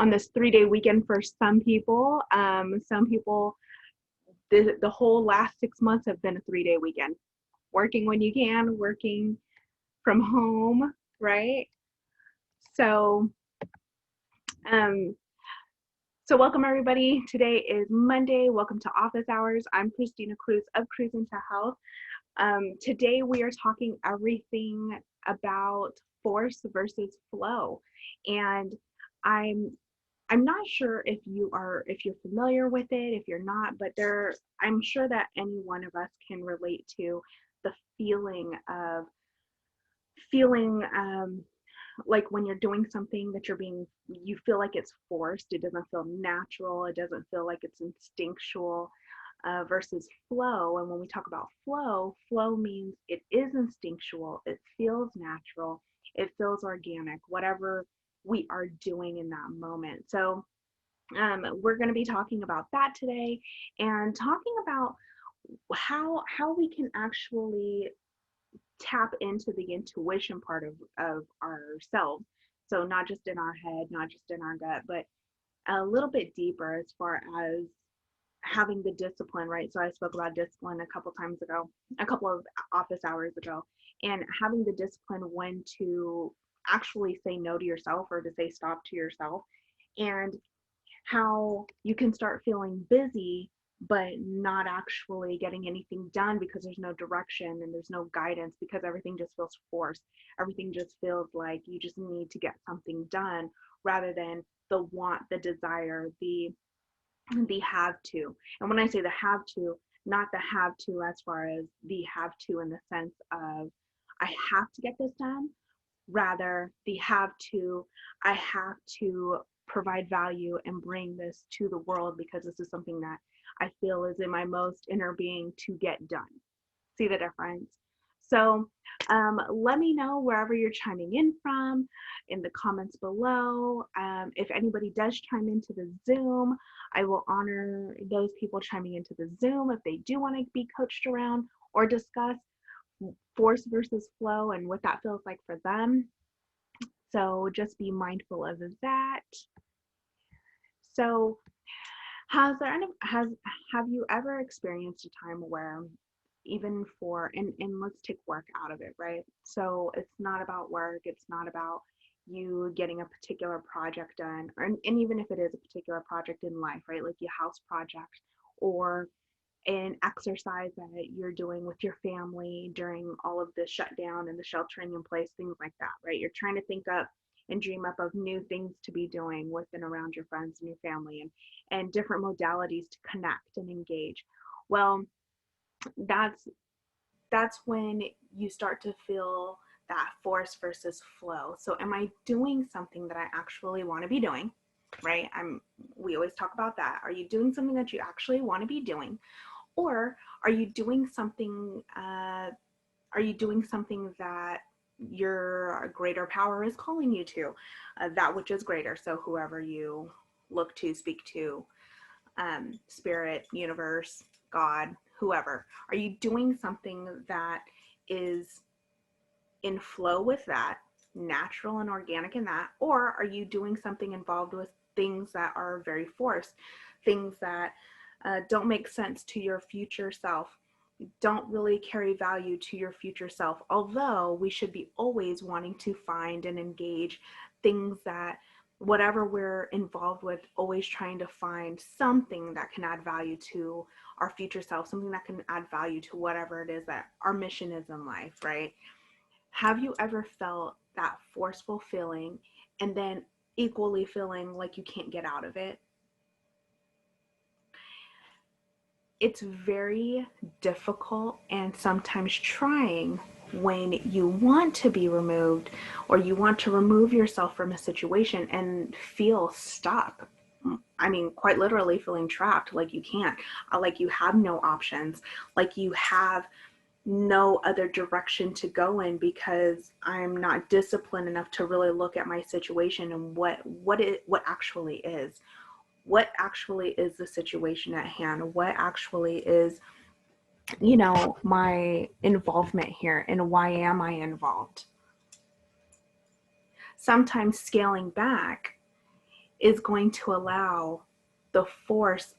on this 3-day weekend for some people. Some people, the whole last 6 months have been a 3-day weekend. Working when you can, working from home, right? So, um, so welcome everybody. Today is Monday. Welcome to Office Hours. I'm Christina Cruz of Cruz into Health. Today we are talking everything about force versus flow, and I'm not sure if you're familiar with it, if you're not, but I'm sure that any one of us can relate to the feeling like when you're doing something that you feel like it's forced. It doesn't feel natural. It doesn't feel like it's instinctual. Versus flow. And when we talk about flow means it is instinctual, it feels natural, it feels organic, whatever we are doing in that moment. So we're going to be talking about that today, and talking about how we can actually tap into the intuition part of ourselves. So not just in our head, not just in our gut, but a little bit deeper as far as having the discipline, right? So I spoke about discipline a couple of office hours ago, and having the discipline when to actually say no to yourself or to say stop to yourself, and how you can start feeling busy but not actually getting anything done because there's no direction and there's no guidance, because everything just feels forced. Everything just feels like you just need to get something done, rather than the want, the desire, the have to. And when I say the have to, not the have to as far as the have to in the sense of I have to get this done, rather the have to, I have to provide value and bring this to the world because this is something that I feel is in my most inner being to get done. See the difference? So let me know wherever you're chiming in from in the comments below. If anybody does chime into the Zoom, I will honor those people chiming into the Zoom if they do want to be coached around or discuss force versus flow and what that feels like for them. So just be mindful of that. So have you ever experienced a time where, even for, and let's take work out of it, right? So it's not about work, it's not about you getting a particular project done, and even if it is a particular project in life, right? Like your house project or an exercise that you're doing with your family during all of the shutdown and the sheltering in place, things like that, right? You're trying to think up and dream up of new things to be doing with and around your friends and your family, and different modalities to connect and engage. Well, that's when you start to feel that force versus flow. So am I doing something that I actually want to be doing, right? We always talk about that. Are you doing something that you actually want to be doing? Or are you doing something that your greater power is calling you to, that which is greater? So whoever you look to, speak to, spirit, universe, God, whoever, are you doing something that is in flow with that, natural and organic in that? Or are you doing something involved with things that are very forced, things that don't make sense to your future self, don't really carry value to your future self? Although we should be always wanting to find and engage things that, whatever we're involved with, always trying to find something that can add value to our future self, something that can add value to whatever it is that our mission is in life, right? Have you ever felt that forceful feeling and then equally feeling like you can't get out of it? It's very difficult and sometimes trying when you want to be removed, or you want to remove yourself from a situation and feel stuck. I mean, quite literally feeling trapped, like you can't, like you have no options, like you have no other direction to go in, because I'm not disciplined enough to really look at my situation and what actually is. What actually is the situation at hand? What actually is, my involvement here, and why am I involved? Sometimes scaling back is going to allow the force.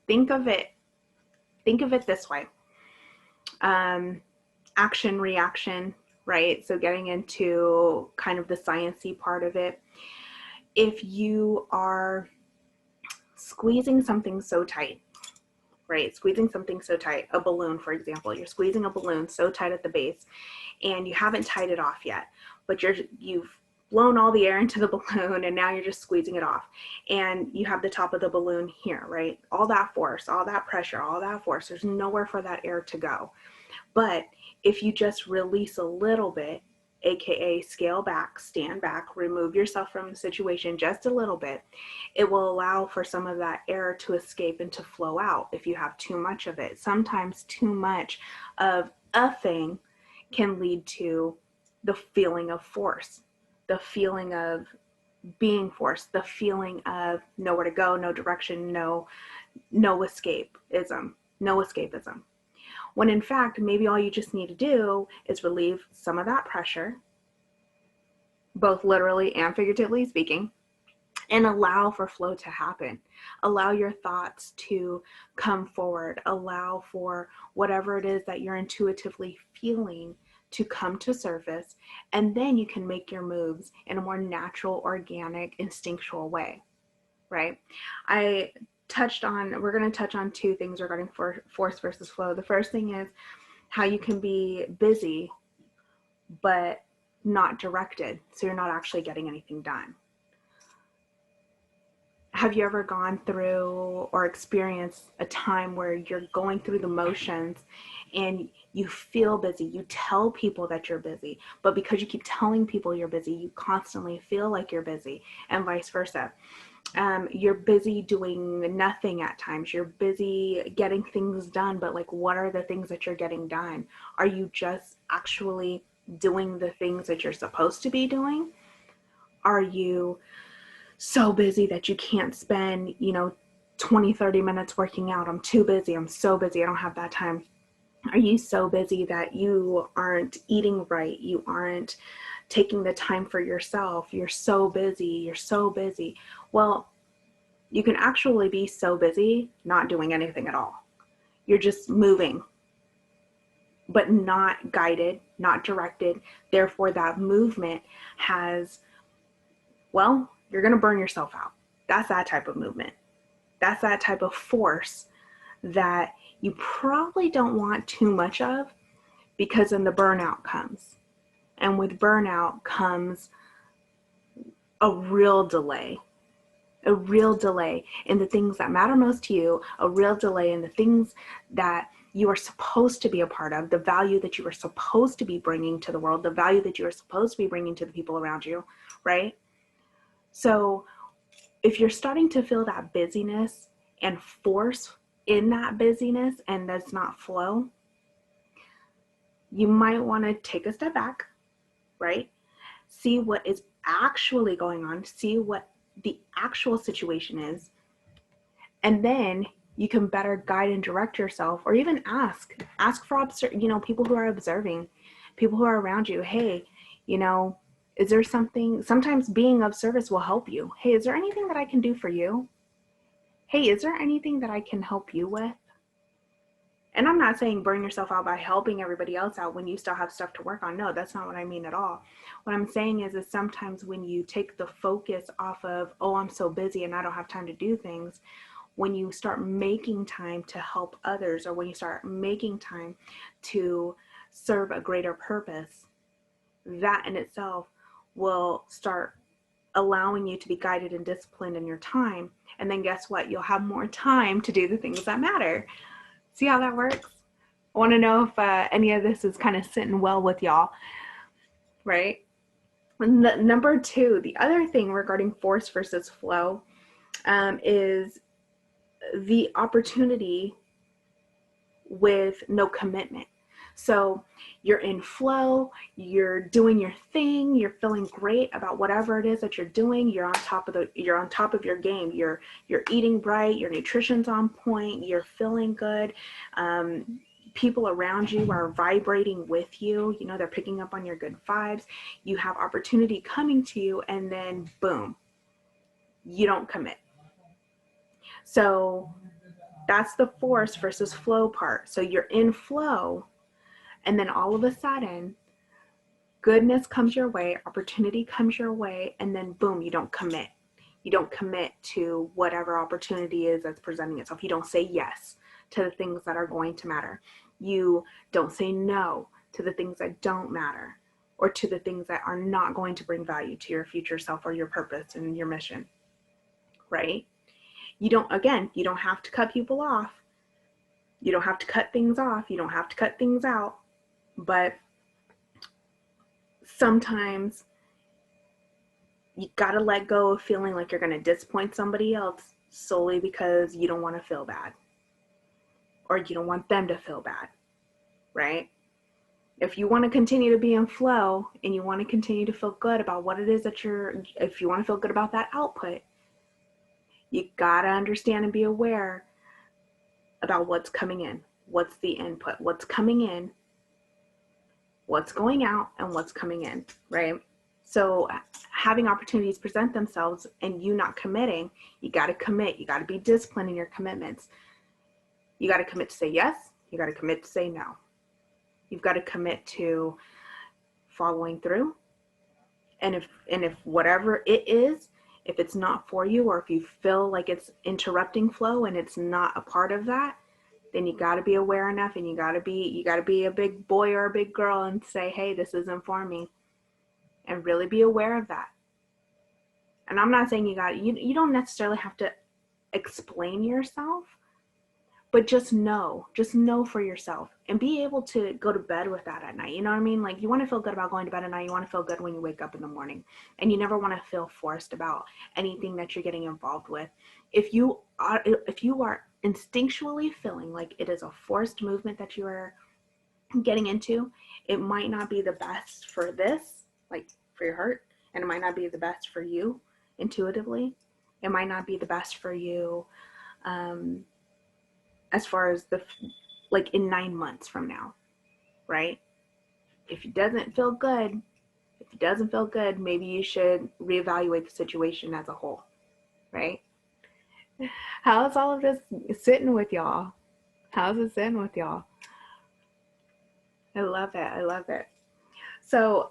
Think of it this way. Action, reaction, right? So getting into kind of the sciencey part of it. If you are squeezing something so tight, right? Squeezing something so tight, a balloon, for example, you're squeezing a balloon so tight at the base and you haven't tied it off yet, but you've blown all the air into the balloon and now you're just squeezing it off. And you have the top of the balloon here, right? All that force, all that pressure, all that force, there's nowhere for that air to go. But if you just release a little bit, AKA scale back, stand back, remove yourself from the situation just a little bit, it will allow for some of that air to escape and to flow out if you have too much of it. Sometimes too much of a thing can lead to the feeling of force, the feeling of being forced, the feeling of nowhere to go, no direction, no escapism, no escapism. When in fact, maybe all you just need to do is relieve some of that pressure, both literally and figuratively speaking, and allow for flow to happen. Allow your thoughts to come forward. Allow for whatever it is that you're intuitively feeling to come to surface, and then you can make your moves in a more natural, organic, instinctual way, right? We're going to touch on two things regarding force versus flow. The first thing is how you can be busy, but not directed, so you're not actually getting anything done. Have you ever gone through or experienced a time where you're going through the motions and you feel busy? You tell people that you're busy, but because you keep telling people you're busy, you constantly feel like you're busy, and vice versa. You're busy doing nothing at times. You're busy getting things done, but like, what are the things that you're getting done? Are you just actually doing the things that you're supposed to be doing? Are you so busy that you can't spend, 20, 30 minutes working out? I'm too busy. I'm so busy. I don't have that time. Are you so busy that you aren't eating right? You aren't taking the time for yourself? You're so busy. You're so busy. Well, you can actually be so busy not doing anything at all. You're just moving, but not guided, not directed. Therefore, that movement has, well, you're going to burn yourself out. That's that type of movement. That's that type of force that you probably don't want too much of, because then the burnout comes. And with burnout comes a real delay in the things that matter most to you, a real delay in the things that you are supposed to be a part of, the value that you are supposed to be bringing to the world, the value that you are supposed to be bringing to the people around you, right? So if you're starting to feel that busyness and force in that busyness and that's not flow, you might want to take a step back, right? See what is actually going on, see what the actual situation is, and then you can better guide and direct yourself, or even ask for people who are observing, people who are around you. Hey, is there something? Sometimes being of service will help you. Hey, is there anything that I can do for you? Hey, is there anything that I can help you with? And I'm not saying burn yourself out by helping everybody else out when you still have stuff to work on. No, that's not what I mean at all. What I'm saying is sometimes when you take the focus off of, oh, I'm so busy and I don't have time to do things, when you start making time to help others, or when you start making time to serve a greater purpose, that in itself will start allowing you to be guided and disciplined in your time. And then guess what? You'll have more time to do the things that matter. See how that works? I want to know if any of this is kind of sitting well with y'all, right? Number two, the other thing regarding force versus flow is the opportunity with no commitment. So you're in flow, you're doing your thing, you're feeling great about whatever it is that you're doing. You're on top of your game. You're eating right, your nutrition's on point, you're feeling good. People around you are vibrating with you. They're picking up on your good vibes. You have opportunity coming to you, and then boom, you don't commit. So that's the force versus flow part. So you're in flow, and then all of a sudden, goodness comes your way, opportunity comes your way, and then boom, you don't commit. You don't commit to whatever opportunity is that's presenting itself. You don't say yes to the things that are going to matter. You don't say no to the things that don't matter, or to the things that are not going to bring value to your future self or your purpose and your mission, right? You don't, again, you don't have to cut people off. You don't have to cut things off. You don't have to cut things out. But sometimes you got to let go of feeling like you're going to disappoint somebody else solely because you don't want to feel bad, or you don't want them to feel bad, right? If you want to continue to be in flow and you want to continue to feel good about what it is that if you want to feel good about that output, you got to understand and be aware about what's coming in, what's the input, what's coming in, what's going out, and what's coming in, right? So having opportunities present themselves and you not committing, you got to commit. You got to be disciplined in your commitments. You got to commit to say yes. You got to commit to say no. You've got to commit to following through. And if whatever it is, if it's not for you, or if you feel like it's interrupting flow and it's not a part of that, then you got to be aware enough, and you got to be a big boy or a big girl and say, hey, this isn't for me, and really be aware of that. And I'm not saying you don't necessarily have to explain yourself, but just know for yourself, and be able to go to bed with that at night. You know what I mean? Like, you want to feel good about going to bed at night. You want to feel good when you wake up in the morning, and you never want to feel forced about anything that you're getting involved with. If you are instinctually feeling like it is a forced movement that you are getting into, it might not be the best for this, like for your heart, and it might not be the best for you intuitively. It might not be the best for you as far as like in 9 months from now, right? If it doesn't feel good, maybe you should reevaluate the situation as a whole, right? How's all of this sitting with y'all? How's it sitting with y'all? I love it. So,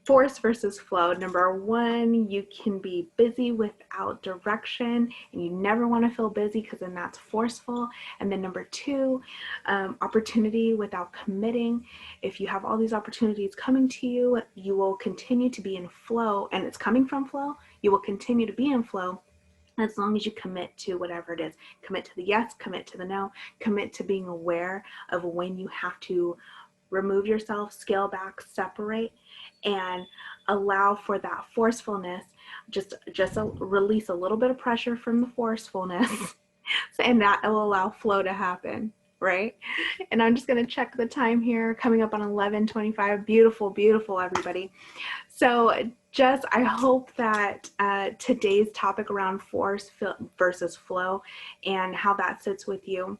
force versus flow. Number one, you can be busy without direction, and you never want to feel busy because then that's forceful. And then number two, opportunity without committing. If you have all these opportunities coming to you, you will continue to be in flow, and it's coming from flow. You will continue to be in flow as long as you commit to whatever it is. Commit to the yes, commit to the no, commit to being aware of when you have to remove yourself, scale back, separate, and allow for that forcefulness. Just release a little bit of pressure from the forcefulness, and that will allow flow to happen, right? And I'm just going to check the time here, coming up on 11:25. Beautiful, everybody. So I hope that today's topic around force versus flow and how that sits with you,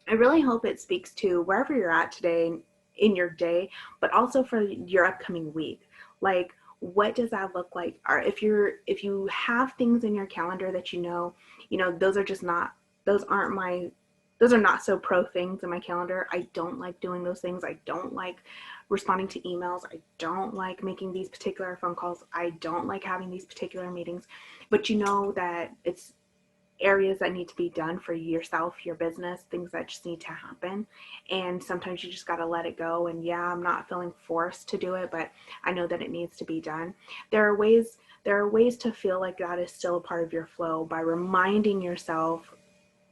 I really hope it speaks to wherever you're at today in your day, but also for your upcoming week. Like, what does that look like? Or if you have things in your calendar that those are not so pro things in my calendar. I don't like doing those things. I don't like responding to emails. I don't like making these particular phone calls. I don't like having these particular meetings. But you know that it's areas that need to be done for yourself, your business, things that just need to happen. And sometimes you just got to let it go. And yeah, I'm not feeling forced to do it, but I know that it needs to be done. There are ways to feel like that is still a part of your flow by reminding yourself,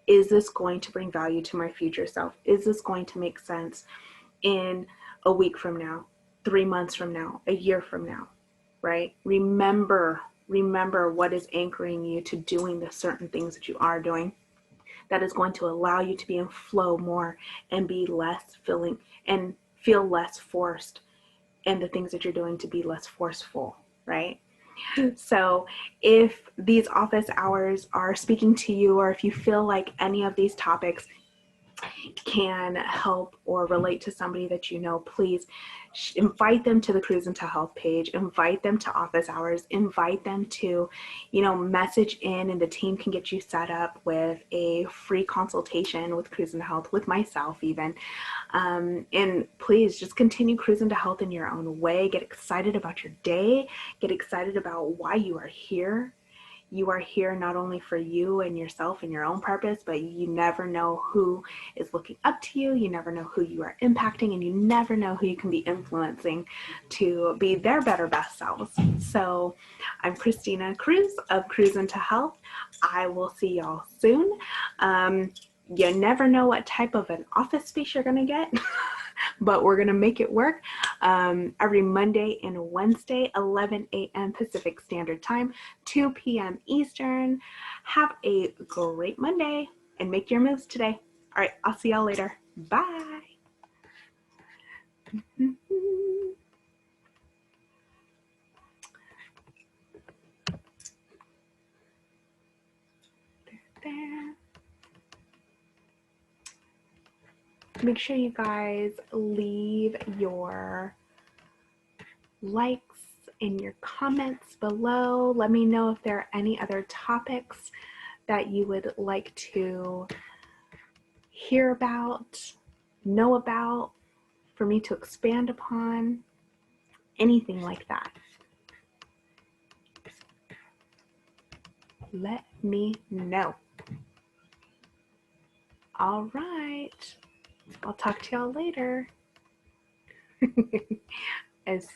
is this going to bring value to my future self? Is this going to make sense in a week from now, 3 months from now, a year from now, right? Remember what is anchoring you to doing the certain things that you are doing that is going to allow you to be in flow more and be less feel less forced, and the things that you're doing to be less forceful, right? So if these office hours are speaking to you, or if you feel like any of these topics can help or relate to somebody that you know, please invite them to the Cruise into Health page, invite them to office hours, invite them to, message in, and the team can get you set up with a free consultation with Cruise into Health, with myself even. And please just continue cruising to health in your own way. Get excited about your day. Get excited about why you are here. You are here not only for you and yourself and your own purpose, but you never know who is looking up to you. You never know who you are impacting, and you never know who you can be influencing to be their better best selves. So I'm Christina Cruz of Cruise into Health. I will see y'all soon. You never know what type of an office space you're going to get, but we're going to make it work every Monday and Wednesday, 11 a.m. Pacific Standard Time, 2 p.m. Eastern. Have a great Monday and make your moves today. All right, I'll see y'all later. Bye. There. Make sure you guys leave your likes and your comments below. Let me know if there are any other topics that you would like to hear about, know about, for me to expand upon, anything like that. Let me know. All right. I'll talk to y'all later. As